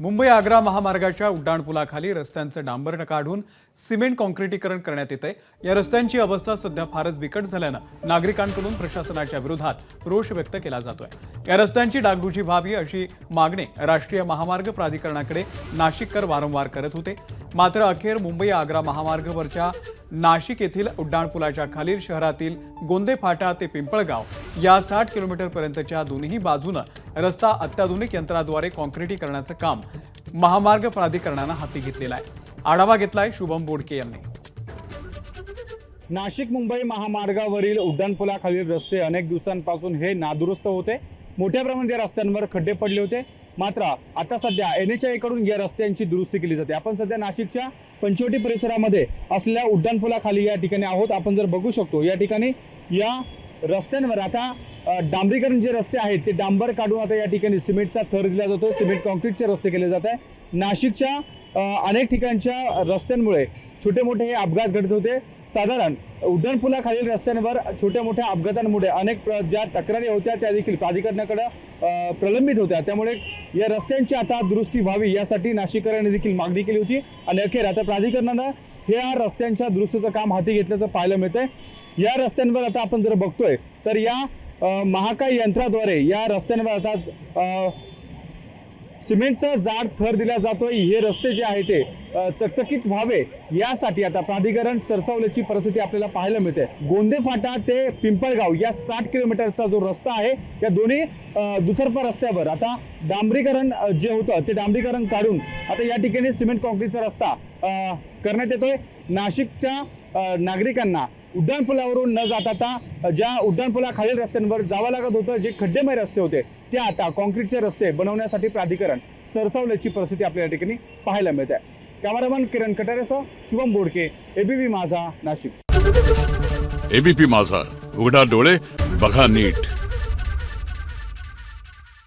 मुंबई आग्रा महामार्गाच्या उड्डाणपुलाखाली रस्त्यांचं डांबरण काढून सिमेंट कॉन्क्रिटीकरण करण्यात येतंय। या रस्त्यांची अवस्था सध्या फारच बिकट झाल्यानं नागरिकांकडून प्रशासनाच्या विरोधात रोष व्यक्त केला जातोय। या रस्त्यांची डागडुजी व्हावी अशी मागणी राष्ट्रीय महामार्ग प्राधिकरणाकडे नाशिककर वारंवार करत होते। मात्र अखेर मुंबई आग्रा महामार्गावरच्या नाशिक येथील उड्डाणपुलाच्या खालील शहरातील गोंदे फाटा ते पिंपळगाव या 60 किलोमीटरपर्यंतच्या दोन्ही बाजूनं रस्ता अत्याधुनिक यंत्राद्वारे कॉन्क्रिटीकरणाचं काम महामार्ग प्राधिकरणाने हाती घेतलेलं आहे। आढावा घेतलाय शुभम बोडके यांनी। नाशिक मुंबई महामार्गावरील उड्डाणपुलाखालील रस्ते अनेक दिवसांपासून हे नादुरुस्त होते। मोठ्या प्रमाणात या रस्त्यांवर खड्डे पडले होते। मात्र आता सध्या NHAI कडून या रस्त्यांची दुरुस्ती केली जाते। आपण सध्या नाशिकच्या पंचवटी परिसरामध्ये असलेल्या उड्डाणपुलाखाली या ठिकाणी आहोत। आपण जर बघू शकतो या ठिकाणी या रस्त्यांवर आता डांबरीकरण जे रस्ते आहेत ते डांबर काढून आता या ठिकाणी सिमेंटचा थर दिला जातो। सिमेंट कॉन्क्रीटचे रस्ते केले जात आहे। नाशिकच्या अनेक ठिकाणच्या रस्त्यांमुळे छोटे मोठे हे अपघात घडत होते। साधारण उड्डाणपुलाखालील रस्त्यांवर छोट्या मोठ्या अपघातांमुळे अनेक ज्या तक्रारी होत्या त्या देखील प्राधिकरणाकडे प्रलंबित होत्या। त्यामुळे या रस्त्यांची आता दुरुस्ती व्हावी यासाठी नाशिककरांनी देखील मागणी केली होती आणि अखेर आता प्राधिकरणानं या रस्त्यांच्या दुरुस्तीचं काम हाती घेतल्याचं पाहायला मिळतंय। या रस्त्यांवर आता आपण जर बघतोय तर या महाकाय यंत्राद्वारे या रस्त्यांवर आता सिमेंटचा जाड थर दिला जातोय। हे रस्ते जे आहे ते चकचकीत व्हावे यासाठी आता प्राधिकरण सरसावल्याची परिस्थिती आपल्याला पाहायला मिळते। गोंदे फाटा ते पिंपळगाव या 60 किलोमीटरचा जो रस्ता आहे या दोन्ही दुतर्फा रस्त्यावर आता डांबरीकरण जे होतं ते डांबरीकरण काढून आता या ठिकाणी सिमेंट कॉन्क्रीटचा रस्ता करण्यात येतोय। नाशिकच्या नागरिकांना उड्डाणपुलावरून न जाता ज्या उड्डाणपुलाखालील रस्त्यांवर जावं लागत होतं, जे खड्डेमय रस्ते होते ते आता कॉन्क्रीटचे रस्ते बनवण्यासाठी प्राधिकरण सरसावल्याची परिस्थिती आपल्या ठिकाणी पाहायला मिळते। कॅमेरामन किरण कटारेसह शुभम बोडके, ABP माझा, नाशिक। ABP माझा, उघडा डोळे बघा नीट।